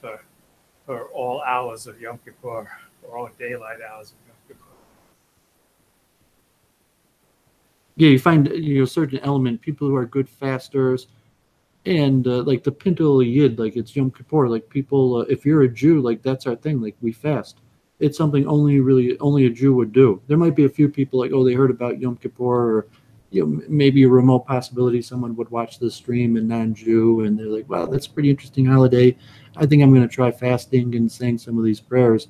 for all hours of Yom Kippur, or all daylight hours of Yom Kippur. Yeah, you find a certain element, people who are good fasters, and like the Pinto Yid, like it's Yom Kippur, like people, if you're a Jew, like that's our thing, like we fast. It's something only a Jew would do. There might be a few people like, oh, they heard about Yom Kippur, or maybe a remote possibility someone would watch the stream and non-Jew, and they're like, wow, that's a pretty interesting holiday. I think I'm going to try fasting and saying some of these prayers.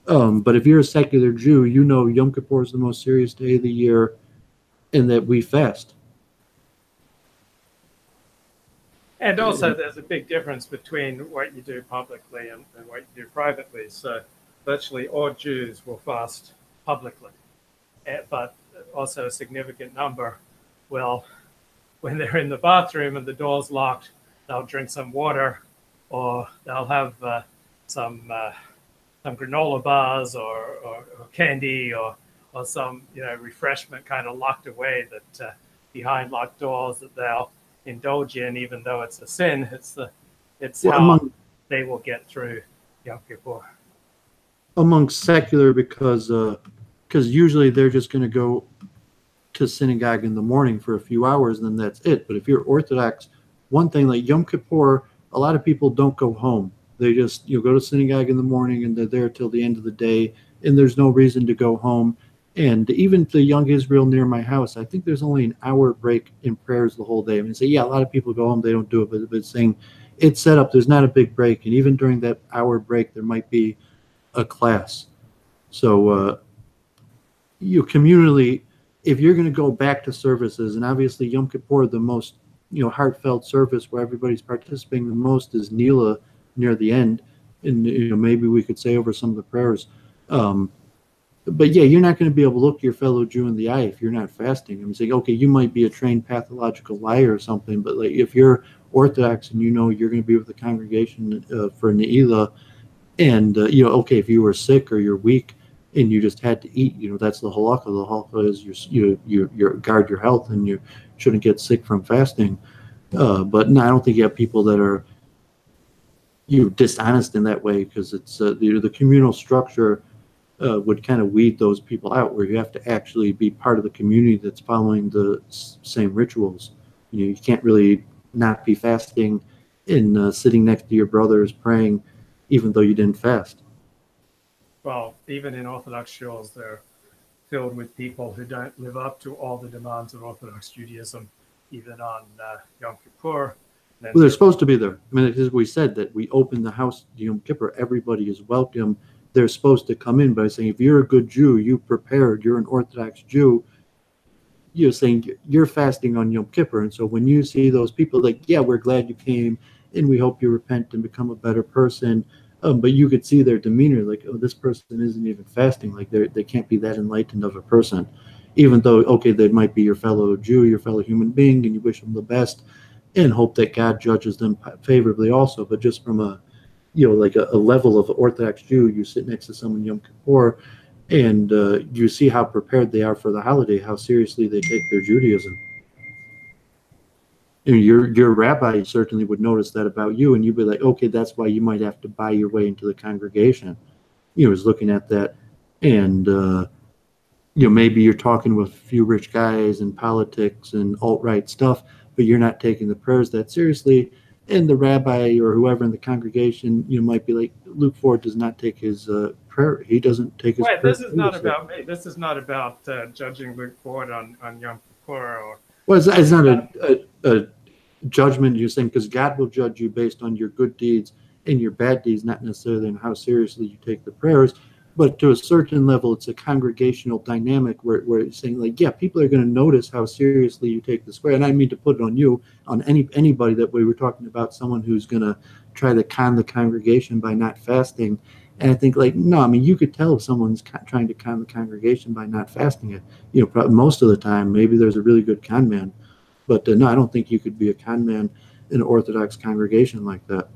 But if you're a secular Jew, you know Yom Kippur is the most serious day of the year, and that we fast. And also, there's a big difference between what you do publicly and what you do privately. So virtually all Jews will fast publicly, but also a significant number will, when they're in the bathroom and the door's locked, they'll drink some water, or they'll have some granola bars or candy or some refreshment kind of locked away that behind locked doors that they'll indulge in, even though it's a sin. It's how they will get through Yom Kippur. Among secular, because usually they're just going to go to synagogue in the morning for a few hours and then that's it. But if you're Orthodox, one thing like Yom Kippur, a lot of people don't go home. They just go to synagogue in the morning and they're there till the end of the day, and there's no reason to go home. And even the Young Israel near my house, I think there's only an hour break in prayers the whole day. I mean, say, yeah, a lot of people go home, they don't do it, but it's saying it's set up, there's not a big break. And even during that hour break, there might be a class. So communally, if you're going to go back to services, and obviously Yom Kippur, the most heartfelt service where everybody's participating the most is Nila near the end, and maybe we could say over some of the prayers. But yeah, you're not going to be able to look your fellow Jew in the eye if you're not fasting. I'm saying, okay, you might be a trained pathological liar or something, but like if you're Orthodox and you're going to be with the congregation for Ne'ilah, and okay, if you were sick or you're weak and you just had to eat, that's the halakha. The halakha is you guard your health and you shouldn't get sick from fasting. But no, I don't think you have people that are dishonest in that way, because it's the communal structure would kind of weed those people out, where you have to actually be part of the community that's following the same rituals. You can't really not be fasting and sitting next to your brothers praying, even though you didn't fast. Well, even in Orthodox shuls, they're filled with people who don't live up to all the demands of Orthodox Judaism, even on Yom Kippur. Well, they're supposed to be there. I mean, as we said, that we open the house to Yom Kippur, everybody is welcome. They're supposed to come in by saying, if you're a good Jew, you prepared, you're an Orthodox Jew, you're saying you're fasting on Yom Kippur. And so when you see those people, like, yeah, we're glad you came, and we hope you repent and become a better person. But you could see their demeanor, like, oh, this person isn't even fasting. Like, they can't be that enlightened of a person. Even though, okay, they might be your fellow Jew, your fellow human being, and you wish them the best and hope that God judges them favorably also. But just from a level of Orthodox Jew, you sit next to someone Yom Kippur, and you see how prepared they are for the holiday, how seriously they take their Judaism. And your rabbi certainly would notice that about you, and you'd be like, okay, that's why you might have to buy your way into the congregation. Is looking at that, and maybe you're talking with a few rich guys in politics and alt-right stuff, but you're not taking the prayers that seriously. And the rabbi or whoever in the congregation, might be like, Luke Ford does not take his prayer. He doesn't take his prayer. This is not about me. This is not about judging Luke Ford on Yom Kippur. Well, it's not a judgment, you're saying, because God will judge you based on your good deeds and your bad deeds, not necessarily on how seriously you take the prayers. But to a certain level, it's a congregational dynamic where it's saying, like, yeah, people are going to notice how seriously you take this prayer. And I mean to put it on you, on anybody that we were talking about, someone who's going to try to con the congregation by not fasting. And I think, like, no, I mean, you could tell if someone's trying to con the congregation by not fasting it. Most of the time, maybe there's a really good con man. But no, I don't think you could be a con man in an Orthodox congregation like that.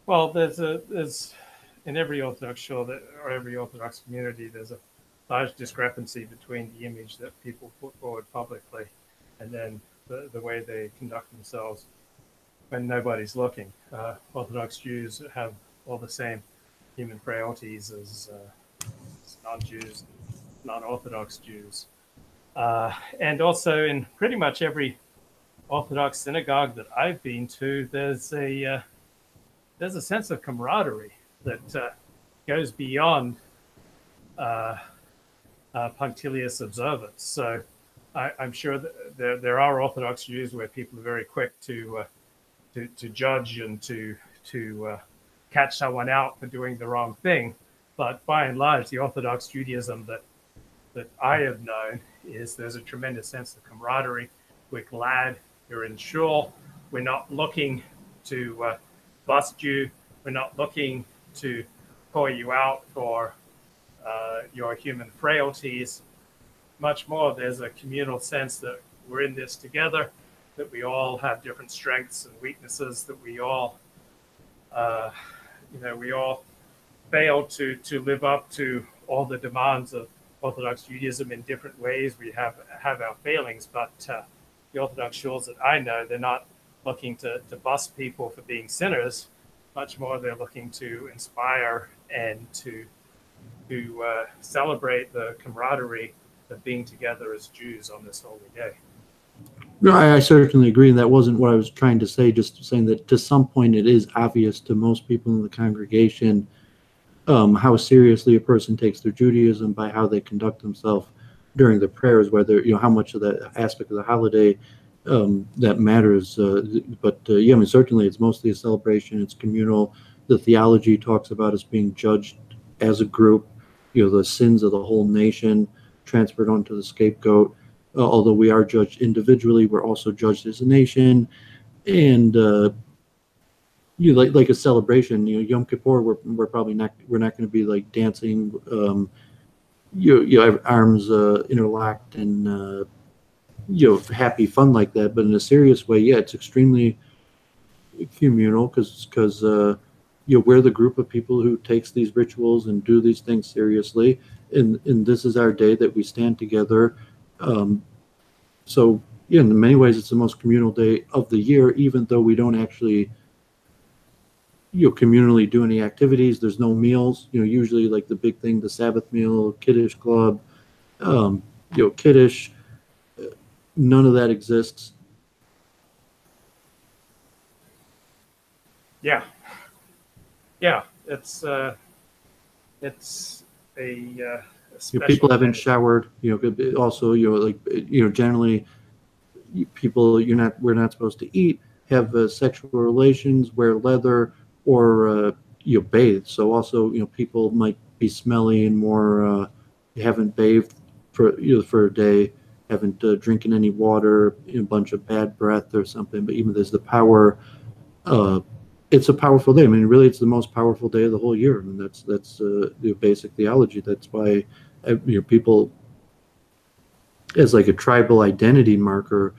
Well, there's in every Orthodox shul or every Orthodox community, there's a large discrepancy between the image that people put forward publicly and then the way they conduct themselves when nobody's looking. Orthodox Jews have all the same human frailties as non-Jews, non-Orthodox Jews. And also in pretty much every Orthodox synagogue that I've been to, there's a sense of camaraderie that goes beyond punctilious observance. So I'm sure that there are Orthodox Jews where people are very quick to judge and to catch someone out for doing the wrong thing. But by and large, the Orthodox Judaism that I have known is there's a tremendous sense of camaraderie. We're glad you're in shul. We're not looking to bust you. We're not looking to pour you out for your human frailties. Much more, there's a communal sense that we're in this together, that we all have different strengths and weaknesses, that we all, we all fail to live up to all the demands of Orthodox Judaism in different ways. We have our failings, but the Orthodox shuls that I know, they're not looking to bust people for being sinners. Much more, they're looking to inspire and to celebrate the camaraderie of being together as Jews on this holy day. No, I certainly agree. And that wasn't what I was trying to say, just saying that to some point it is obvious to most people in the congregation how seriously a person takes their Judaism by how they conduct themselves during the prayers, whether, how much of that aspect of the holiday that matters. Yeah, I mean, certainly it's mostly a celebration. It's communal. The theology talks about us being judged as a group, the sins of the whole nation transferred onto the scapegoat. Although we are judged individually, we're also judged as a nation. And like a celebration, Yom Kippur, we're probably not going to be like dancing, you have arms interlocked and happy fun like that. But in a serious way, yeah, it's extremely communal because we're the group of people who takes these rituals and do these things seriously, and this is our day that we stand together. So yeah, in many ways, it's the most communal day of the year, even though we don't actually communally do any activities. There's no meals. Usually like the big thing, the Sabbath meal, Kiddush club, Kiddush. None of that exists. Yeah, it's a people haven't showered. Also, generally, people we're not supposed to eat, have sexual relations, wear leather, or bathe. So also, people might be smelly and more haven't bathed for a day, haven't drinking any water, a bunch of bad breath or something. But even there's the power. It's a powerful day. I mean, really, it's the most powerful day of the whole year. I mean, that's the basic theology. That's why people, as like a tribal identity marker,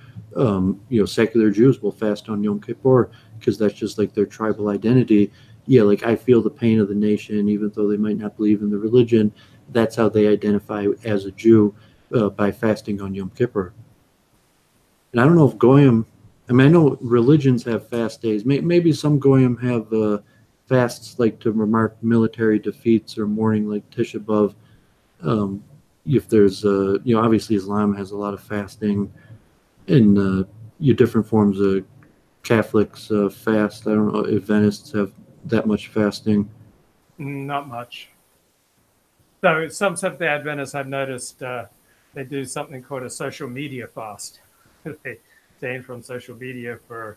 secular Jews will fast on Yom Kippur because that's just like their tribal identity. Yeah, like I feel the pain of the nation, even though they might not believe in the religion. That's how they identify as a Jew by fasting on Yom Kippur. And I don't know if Goyim. I mean, I know religions have fast days. Maybe some Goyim have fasts like to remark military defeats or mourning, like Tisha B'Av. If there's, obviously Islam has a lot of fasting, and different forms of Catholics fast. I don't know if Adventists have that much fasting. Not much. So some Seventh-day Adventists I've noticed they do something called a social media fast. They abstain from social media for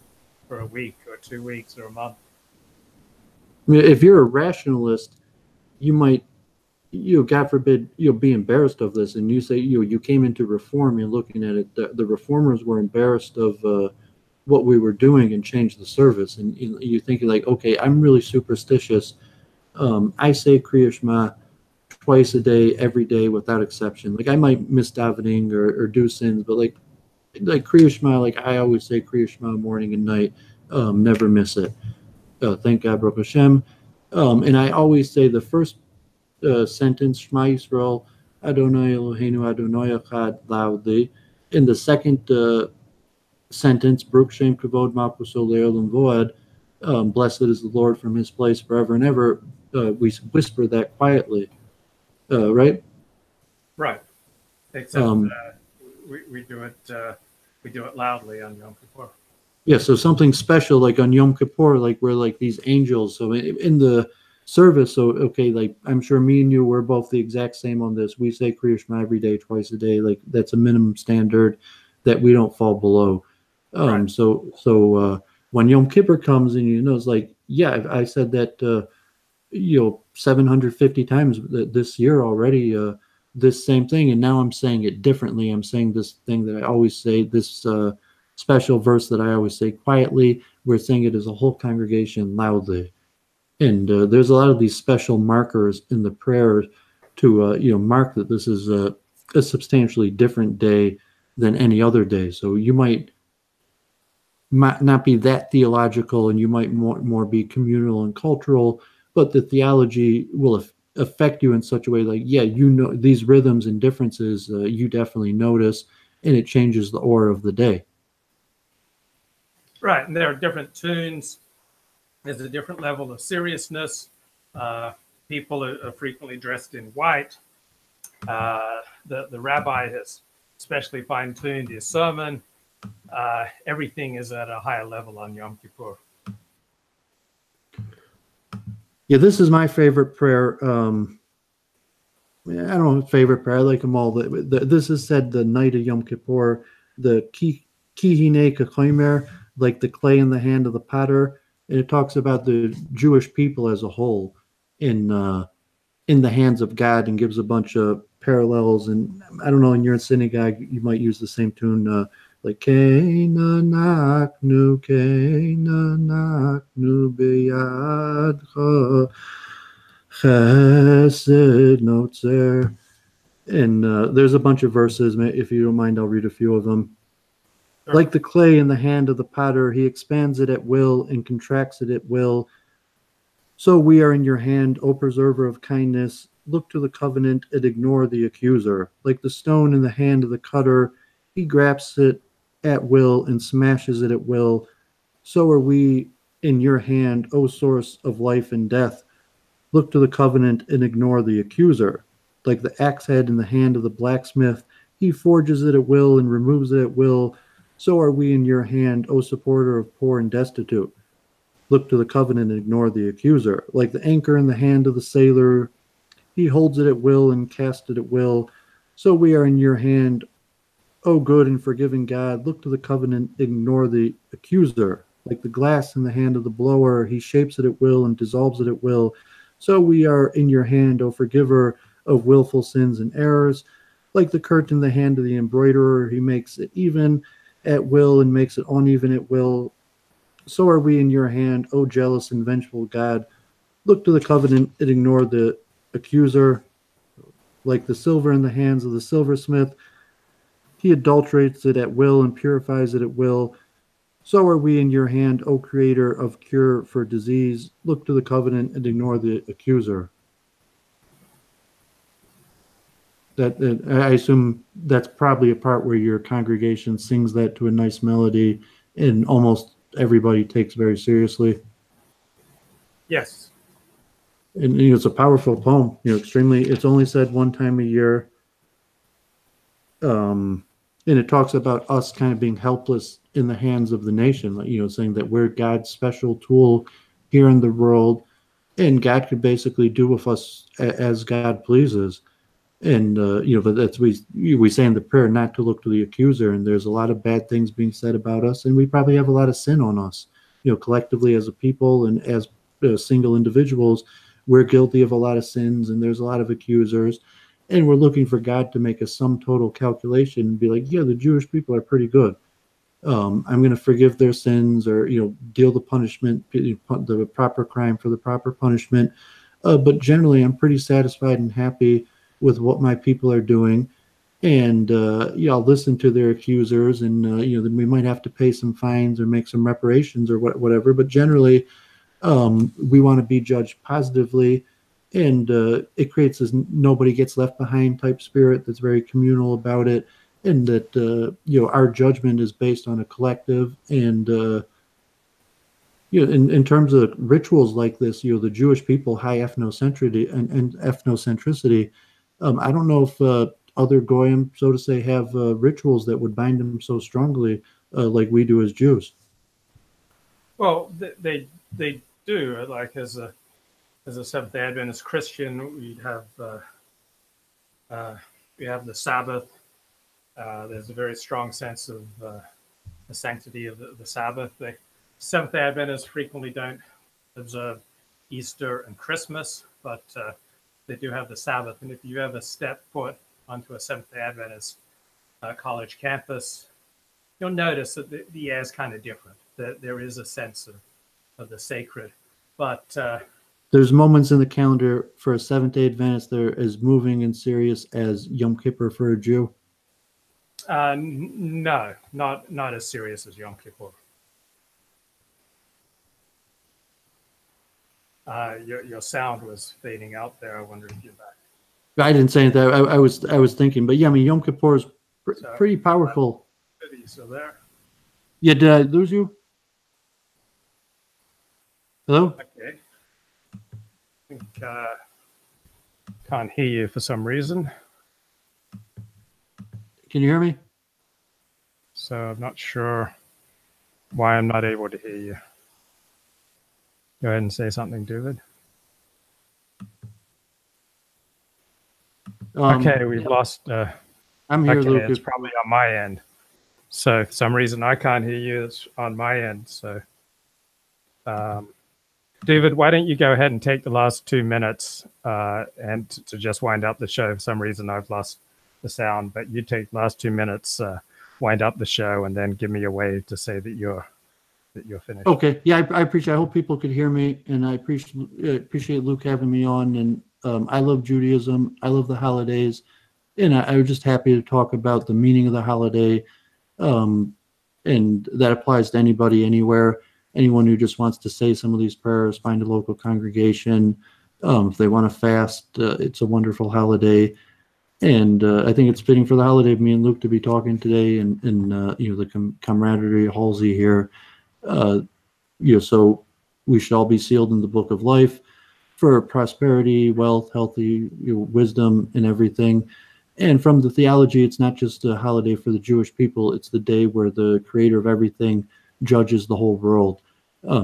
a week or 2 weeks or a month. I mean, if you're a rationalist, you might, God forbid, be embarrassed of this, and you say you came into Reform. You're looking at it. The Reformers were embarrassed of what we were doing and changed the service, and you're thinking like, okay, I'm really superstitious. I say Kriya Shema twice a day, every day, without exception. Like I might miss davening or do sins, but like Kriya Shema, like I always say Kriya Shema morning and night, never miss it. Thank God, Baruch Hashem. And I always say the first sentence, Shema Yisrael, Adonai Eloheinu Adonai Echad, loudly. In the second sentence, Baruch Shem Kavod Malchus Le'olam Voad, blessed is the Lord from His place forever and ever. We whisper that quietly, right? Right. Except we do it loudly on Yom Kippur. Yeah, so something special like on Yom Kippur, like we're like these angels. So in the service. So, okay, like I'm sure me and you, we're both the exact same on this. We say Kriya Shema every day, twice a day. Like that's a minimum standard that we don't fall below. Right. So when Yom Kippur comes and it's like, yeah, I said that 750 times this year already, this same thing, and now I'm saying it differently. I'm saying this thing that I always say, this special verse that I always say quietly. We're saying it as a whole congregation loudly, and there's a lot of these special markers in the prayer to mark that this is a substantially different day than any other day. So you might not be that theological, and you might more be communal and cultural, but the theology will affect you in such a way, like, yeah, these rhythms and differences, you definitely notice, and it changes the aura of the day. Right, and there are different tunes. There's a different level of seriousness. People are frequently dressed in white. The rabbi has especially fine-tuned his sermon. Everything is at a higher level on Yom Kippur. Yeah, this is my favorite prayer. I don't know favorite prayer. I like them all. This is said the night of Yom Kippur. The kihine kakaimer, like the clay in the hand of the potter, and it talks about the Jewish people as a whole in the hands of God, and gives a bunch of parallels. And I don't know, in your synagogue, you might use the same tune, like Keina naknu biyadcha chesed notzer. And there's a bunch of verses. If you don't mind, I'll read a few of them. Sure. Like the clay in the hand of the potter, he expands it at will and contracts it at will. So we are in your hand, O preserver of kindness. Look to the covenant and ignore the accuser. Like the stone in the hand of the cutter, he grasps it at will and smashes it at will. So are we in your hand, O source of life and death. Look to the covenant and ignore the accuser. Like the axe head in the hand of the blacksmith, he forges it at will and removes it at will. So are we in your hand, O supporter of poor and destitute. Look to the covenant and ignore the accuser. Like the anchor in the hand of the sailor, he holds it at will and casts it at will. So we are in your hand, O good and forgiving God. Look to the covenant, ignore the accuser. Like the glass in the hand of the blower, he shapes it at will and dissolves it at will. So we are in your hand, O forgiver of willful sins and errors. Like the curtain in the hand of the embroiderer, he makes it even at will and makes it uneven at will. So are we in your hand, O jealous and vengeful God. Look to the covenant and ignore the accuser. Like the silver in the hands of the silversmith, he adulterates it at will and purifies it at will. So are we in your hand, O creator of cure for disease. Look to the covenant and ignore the accuser. That I assume that's probably a part where your congregation sings that to a nice melody, and almost everybody takes very seriously. Yes. And it's a powerful poem. Extremely. It's only said one time a year. And it talks about us kind of being helpless in the hands of the nation, saying that we're God's special tool here in the world, and God could basically do with us as God pleases. And but that's we say in the prayer not to look to the accuser. And there's a lot of bad things being said about us, and we probably have a lot of sin on us, collectively as a people and as single individuals. We're guilty of a lot of sins, and there's a lot of accusers. And we're looking for God to make a sum total calculation and be like, yeah, the Jewish people are pretty good. I'm going to forgive their sins, or deal the punishment, the proper crime for the proper punishment. But generally, I'm pretty satisfied and happy with what my people are doing. And I'll listen to their accusers, and then we might have to pay some fines or make some reparations or whatever. But generally, we want to be judged positively. And it creates this nobody gets left behind type spirit that's very communal about it, and that our judgment is based on a collective. And in terms of rituals like this, the Jewish people, high ethnocentricity and ethnocentricity. I don't know if other goyim, so to say, have rituals that would bind them so strongly like we do as Jews. Well, they do. Like as a as a Seventh-day Adventist Christian, we have the Sabbath. There's a very strong sense of the sanctity of the Sabbath. The Seventh-day Adventists frequently don't observe Easter and Christmas, but they do have the Sabbath. And if you ever step foot onto a Seventh-day Adventist college campus, you'll notice that the air is kind of different. That there is a sense of the sacred. But there's moments in the calendar for a Seventh-day Adventist that are as moving and serious as Yom Kippur for a Jew. No, not as serious as Yom Kippur. Your sound was fading out there. I wonder if you're back. I didn't say that. I was thinking, but yeah, I mean, Yom Kippur is pretty powerful. Are you still there? Yeah, did I lose you? Hello? Okay. I think can't hear you for some reason. Can you hear me? So I'm not sure why I'm not able to hear you. Go ahead and say something, David. Okay, we've lost. I'm here, okay, Lucas. it's probably on my end. So for some reason I can't hear you. It's on my end. So, David, why don't you go ahead and take the last 2 minutes and to just wind up the show. For some reason I've lost the sound, but you take the last 2 minutes, wind up the show, and then give me a wave to say that you're finished. Okay. Yeah, I appreciate. I hope people could hear me, and I appreciate Luke having me on. And I love Judaism. I love the holidays, and I was just happy to talk about the meaning of the holiday, and that applies to anybody, anywhere. Anyone who just wants to say some of these prayers, find a local congregation. If they want to fast, it's a wonderful holiday. And I think it's fitting for the holiday of me and Luke to be talking today, and the camaraderie, Halsey here. So we should all be sealed in the book of life for prosperity, wealth, healthy, wisdom, and everything. And from the theology, it's not just a holiday for the Jewish people. It's the day where the creator of everything judges the whole world.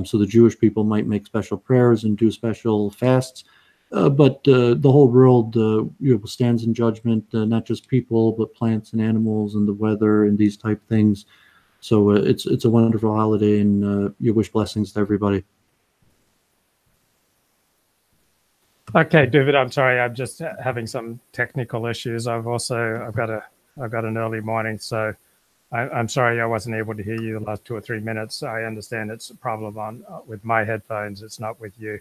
So the Jewish people might make special prayers and do special fasts, but the whole world stands in judgment, not just people, but plants and animals and the weather and these type things. So it's a wonderful holiday, and you wish blessings to everybody. Okay, David, I'm sorry. I'm just having some technical issues. I've got an early morning, so I'm sorry I wasn't able to hear you the last 2 or 3 minutes. I understand it's a problem with my headphones. It's not with you,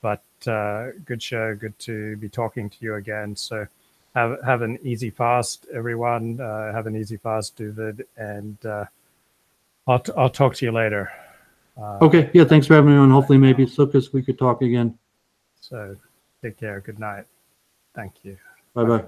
but good show. Good to be talking to you again. So have an easy fast, everyone. Have an easy fast, David, and I'll talk to you later. Okay. Yeah. Thanks for having me on. Hopefully, maybe Sukkot we could talk again. So take care. Good night. Thank you. Bye-bye.